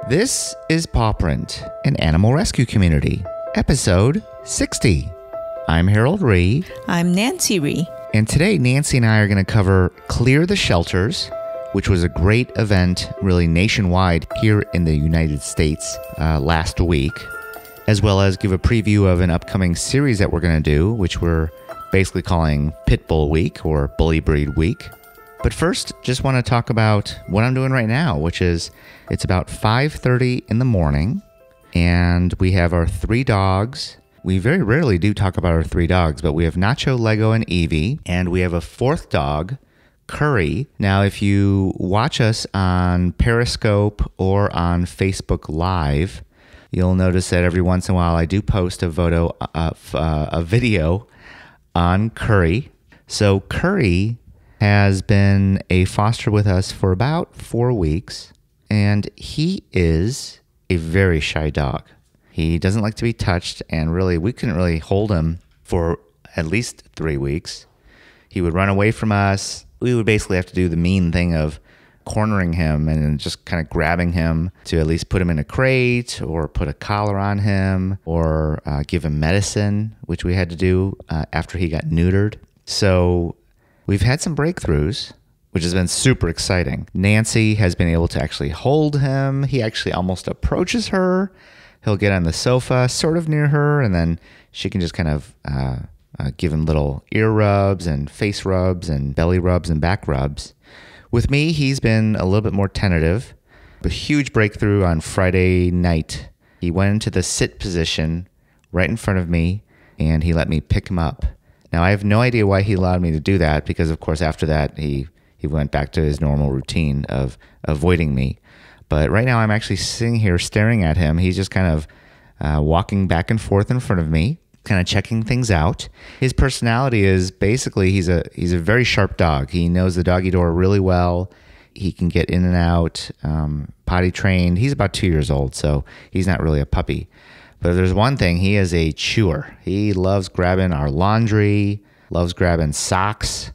This is Paw Print, an animal rescue community, episode 60. I'm Harold Ree. I'm Nancy Ree. And today, Nancy and I are going to cover Clear the Shelters, which was a great event, really nationwide here in the United States last week, as well as give a preview of an upcoming series that we're going to do, which we're basically calling Pitbull Week or Bully Breed Week. But first, just want to talk about what I'm doing right now, which is it's about 5:30 in the morning, and we have our three dogs. We very rarely do talk about our three dogs, but we have Nacho, Lego, and Evie, and we have a fourth dog, Curry. Now, if you watch us on Periscope or on Facebook Live, you'll notice that every once in a while I do post a video on Curry. So Curry has been a foster with us for about 4 weeks, and he is a very shy dog. He doesn't like to be touched, and really, we couldn't really hold him for at least 3 weeks. He would run away from us. We would basically have to do the mean thing of cornering him and just kind of grabbing him to at least put him in a crate or put a collar on him or give him medicine, which we had to do after he got neutered. So we've had some breakthroughs, which has been super exciting. Nancy has been able to actually hold him. He actually almost approaches her. He'll get on the sofa sort of near her, and then she can just kind of give him little ear rubs and face rubs and belly rubs and back rubs. With me, he's been a little bit more tentative. A huge breakthrough on Friday night. He went into the sit position right in front of me, and he let me pick him up. Now, I have no idea why he allowed me to do that, because, of course, after that, he went back to his normal routine of avoiding me. But right now, I'm actually sitting here staring at him. He's just kind of walking back and forth in front of me, kind of checking things out. His personality is basically he's a very sharp dog. He knows the doggy door really well. He can get in and out, potty trained. He's about 2 years old, so he's not really a puppy. But if there's one thing, he is a chewer. He loves grabbing our laundry, loves grabbing socks,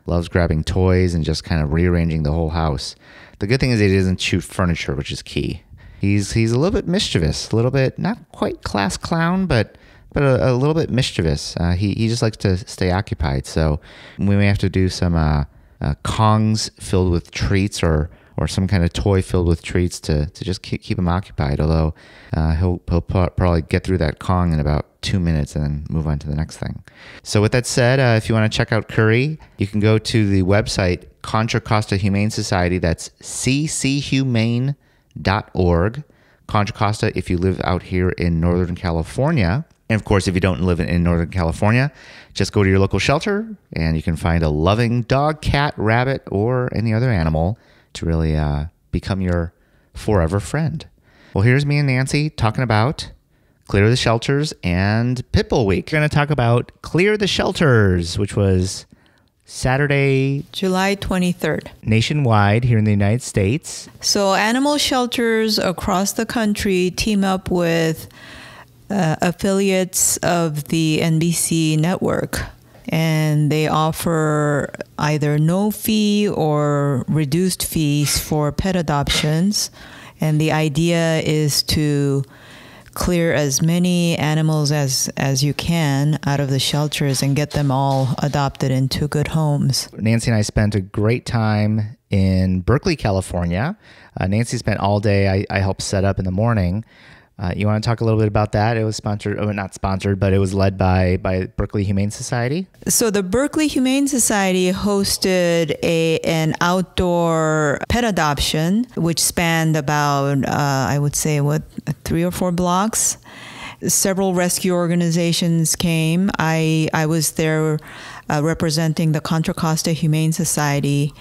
loves grabbing toys, and just kind of rearranging the whole house. The good thing is he doesn't chew furniture, which is key. He's a little bit mischievous, a little bit, not quite class clown, but a little bit mischievous. He just likes to stay occupied. So we may have to do some Kongs filled with treats or some kind of toy filled with treats to just keep him occupied. Although he'll probably get through that Kong in about 2 minutes and then move on to the next thing. So with that said, if you want to check out Curry, you can go to the website Contra Costa Humane Society. That's cchumane.org. Contra Costa if you live out here in Northern California. And of course, if you don't live in Northern California, just go to your local shelter and you can find a loving dog, cat, rabbit, or any other animal to really become your forever friend. Well, here's me and Nancy talking about Clear the Shelters and Pitbull Week. We're going to talk about Clear the Shelters, which was Saturday, July 23rd. Nationwide here in the United States. So animal shelters across the country team up with affiliates of the NBC network, and they offer either no fee or reduced fees for pet adoptions. And the idea is to clear as many animals as you can out of the shelters and get them all adopted into good homes. Nancy and I spent a great time in Berkeley, California. Nancy spent all day. I helped set up in the morning. You want to talk a little bit about that? It was sponsored, not sponsored, but it was led by Berkeley Humane Society. So the Berkeley Humane Society hosted an outdoor pet adoption, which spanned about, I would say, 3 or 4 blocks. Several rescue organizations came. I was there representing the Contra Costa Humane Society.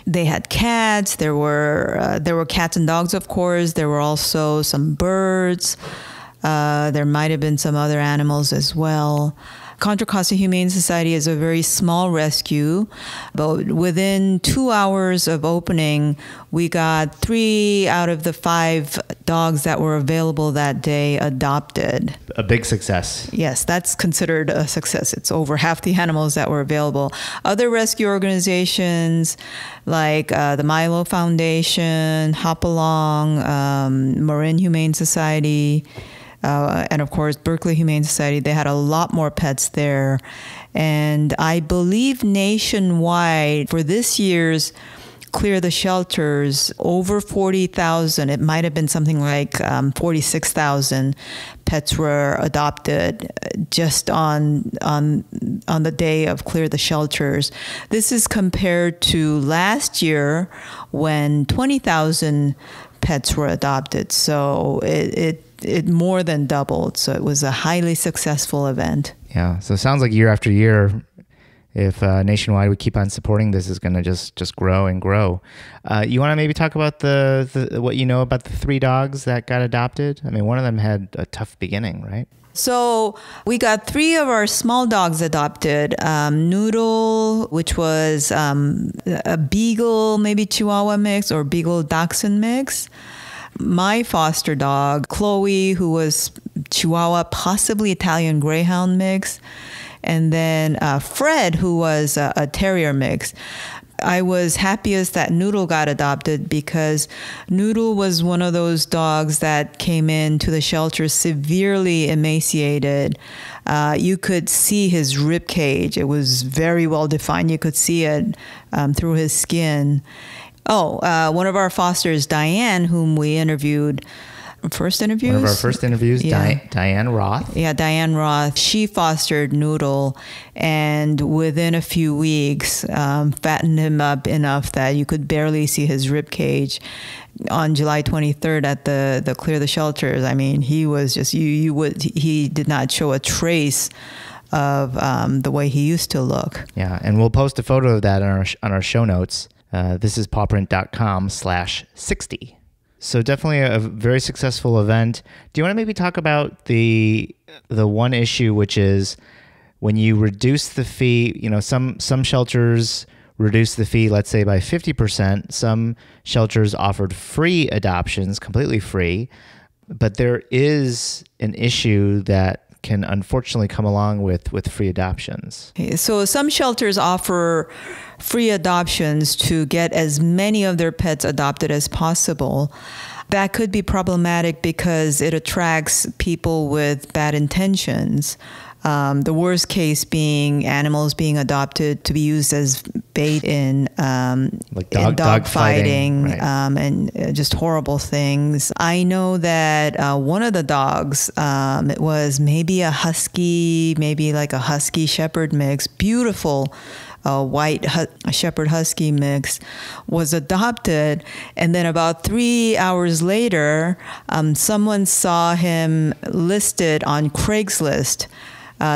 They had cats. There were cats and dogs, of course. There were also some birds. There might have been some other animals as well. Contra Costa Humane Society is a very small rescue, but within 2 hours of opening, we got 3 out of the 5 dogs that were available that day adopted. A big success. Yes, that's considered a success. It's over half the animals that were available. Other rescue organizations like the Milo Foundation, Hopalong, Marin Humane Society, and of course Berkeley Humane Society, they had a lot more pets there. And I believe nationwide for this year's Clear the Shelters, over 40,000, it might have been something like 46,000 pets were adopted just on the day of Clear the Shelters. This is compared to last year when 20,000 pets were adopted. So it more than doubled. So it was a highly successful event. Yeah. So it sounds like year after year, if nationwide we keep on supporting this, is going to just grow and grow. You want to maybe talk about the what you know about the 3 dogs that got adopted? I mean, one of them had a tough beginning, right? So we got 3 of our small dogs adopted. Noodle, which was a Beagle, maybe Chihuahua mix or Beagle Dachshund mix. My foster dog, Chloe, who was Chihuahua, possibly Italian Greyhound mix. And then Fred, who was a terrier mix. I was happiest that Noodle got adopted because Noodle was one of those dogs that came into the shelter severely emaciated. You could see his rib cage. It was very well defined. You could see it through his skin. One of our fosters, Diane, whom we interviewed, first interviews? One of our first interviews, Yeah. Diane Roth. Yeah, Diane Roth. She fostered Noodle, and within a few weeks, fattened him up enough that you could barely see his rib cage. On July 23rd at the Clear the Shelters, I mean, he was just he did not show a trace of the way he used to look. Yeah, and we'll post a photo of that on our show notes. This is pawprint.com/60. So definitely a very successful event. Do you want to maybe talk about the one issue, which is when you reduce the fee? You know, some shelters reduce the fee, let's say by 50%. Some shelters offered free adoptions, completely free. But there is an issue that can unfortunately come along with free adoptions. So some shelters offer free adoptions to get as many of their pets adopted as possible. That could be problematic because it attracts people with bad intentions. The worst case being animals being adopted to be used as bait in dog fighting, right. And just horrible things. I know that one of the dogs, it was maybe a husky, maybe like a husky shepherd mix, beautiful white shepherd husky mix, was adopted, and then about 3 hours later, someone saw him listed on Craigslist.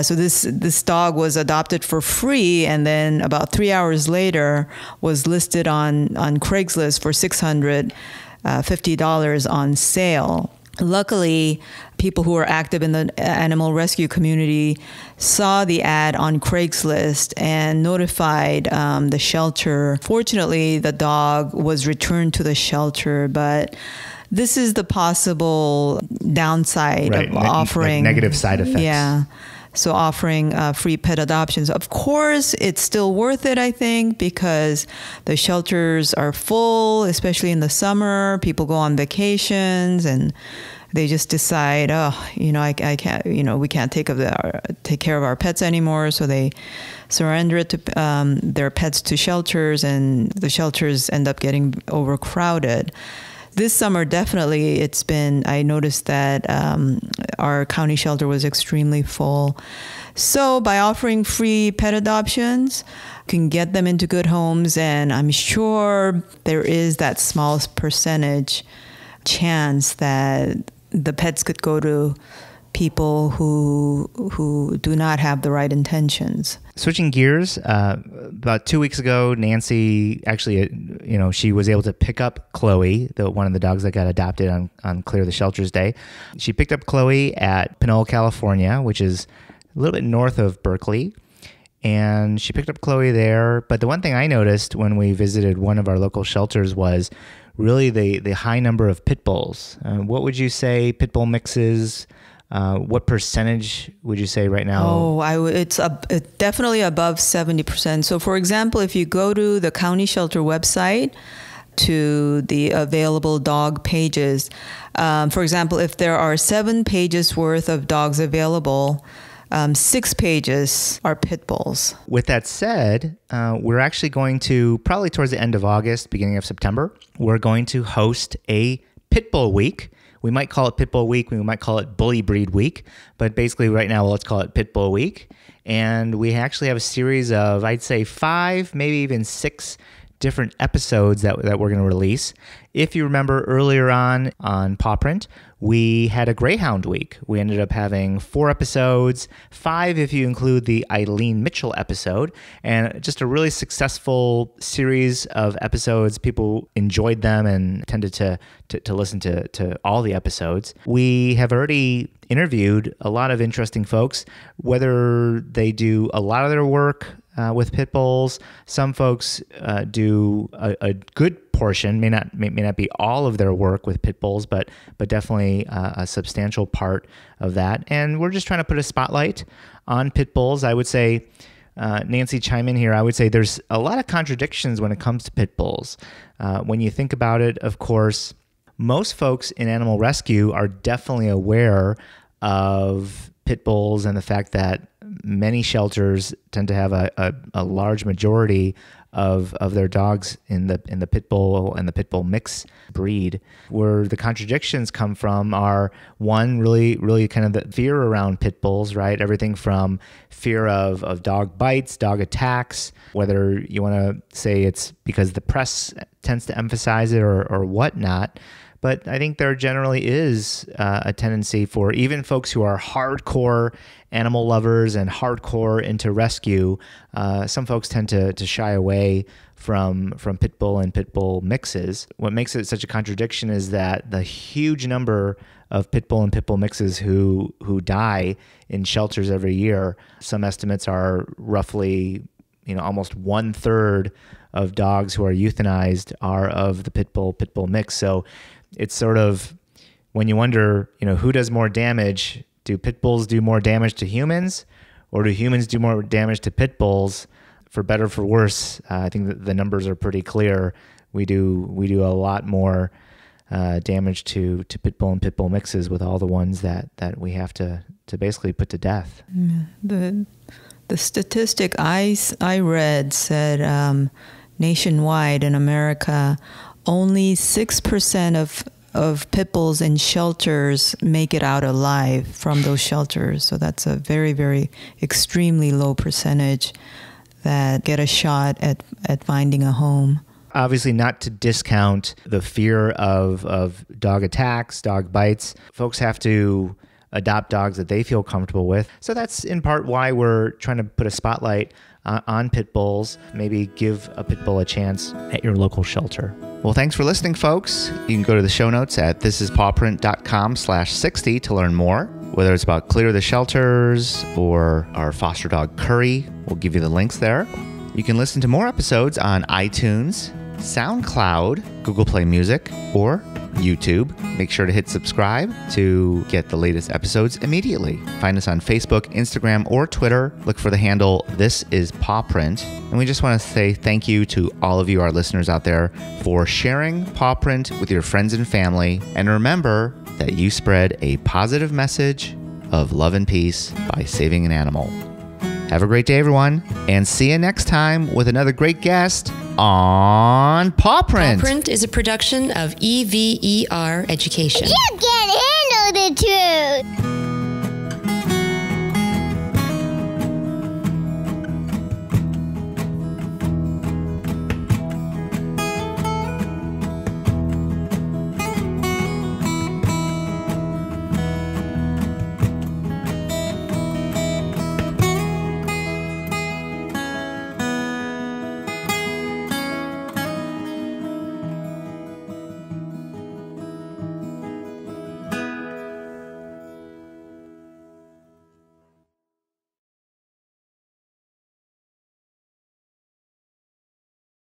So this dog was adopted for free, and then about 3 hours later was listed on Craigslist for $650 on sale. Luckily, people who are active in the animal rescue community saw the ad on Craigslist and notified the shelter. Fortunately, the dog was returned to the shelter, but this is the possible downside of offering negative side effects. Yeah. So offering free pet adoptions. Of course, it's still worth it, I think, because the shelters are full, especially in the summer. People go on vacations and they just decide, I can't, we can't take care of our pets anymore. So they surrender it to their pets to shelters, and the shelters end up getting overcrowded. This summer, definitely, I noticed that our county shelter was extremely full. So by offering free pet adoptions, you can get them into good homes, and I'm sure there is that small percentage chance that the pets could go to people who do not have the right intentions. Switching gears, about 2 weeks ago, Nancy actually, she was able to pick up Chloe, one of the dogs that got adopted on Clear the Shelters Day. She picked up Chloe at Pinole, California, which is a little bit north of Berkeley. and she picked up Chloe there. But the one thing I noticed when we visited one of our local shelters was really the high number of pit bulls. What would you say pit bull mixes? What percentage would you say right now? Oh, it's definitely above 70%. So, for example, if you go to the county shelter website, to the available dog pages, for example, if there are 7 pages worth of dogs available, 6 pages are pit bulls. With that said, we're actually going to, probably towards the end of August, beginning of September, we're going to host a pit bull week. We might call it Pit Bull Week. We might call it Bully Breed Week. But basically right now, let's call it Pit Bull Week. And we actually have a series of, I'd say 5, maybe even 6 different episodes that we're going to release. If you remember earlier on Paw Print, we had a Greyhound Week. We ended up having 4 episodes, 5 if you include the Eileen Mitchell episode, and just a really successful series of episodes. People enjoyed them and tended to listen to all the episodes. We have already interviewed a lot of interesting folks, whether they do a lot of their work with pit bulls. Some folks do a good portion, may not be all of their work with pit bulls, but definitely a substantial part of that. And we're just trying to put a spotlight on pit bulls. I would say, Nancy, chime in here. I would say there's a lot of contradictions when it comes to pit bulls. When you think about it, of course, most folks in animal rescue are definitely aware of pit bulls and the fact that many shelters tend to have a large majority of their dogs in the pit bull and the pit bull mix breed. Where the contradictions come from are, one, really kind of the fear around pit bulls, right? Everything from fear of dog bites, dog attacks, whether you want to say it's because the press tends to emphasize it or whatnot. But I think there generally is a tendency for even folks who are hardcore animal lovers and hardcore into rescue. Some folks tend to shy away from pit bull and pit bull mixes. What makes it such a contradiction is that the huge number of pit bull and pit bull mixes who die in shelters every year. Some estimates are roughly, almost 1/3 of dogs who are euthanized are of the pit bull mix. So it's sort of, when you wonder, who does more damage? Do pit bulls do more damage to humans, or do humans do more damage to pit bulls? For better or for worse, I think that the numbers are pretty clear. We do a lot more damage to pit bull and pit bull mixes with all the ones that we have to basically put to death. The statistic I read said nationwide in America, only 6% of pit bulls in shelters make it out alive from those shelters. So that's a very, very extremely low percentage that get a shot at finding a home. Obviously, not to discount the fear of dog attacks, dog bites. Folks have to adopt dogs that they feel comfortable with. So that's in part why we're trying to put a spotlight on pit bulls. Maybe give a pit bull a chance at your local shelter. Well, thanks for listening, folks. You can go to the show notes at thisispawprint.com/60 to learn more, whether it's about Clear the Shelters or our foster dog Curry. We'll give you the links there. You can listen to more episodes on iTunes, SoundCloud, Google Play Music, or YouTube. Make sure to hit subscribe to get the latest episodes immediately. Find us on Facebook, Instagram, or Twitter. Look for the handle This Is Paw Print. And we just want to say thank you to all of you, our listeners out there, for sharing Paw Print with your friends and family. And remember that you spread a positive message of love and peace by saving an animal. Have a great day, everyone, and see you next time with another great guest on Paw Print. Paw Print is a production of EVER Education. You can't handle the truth.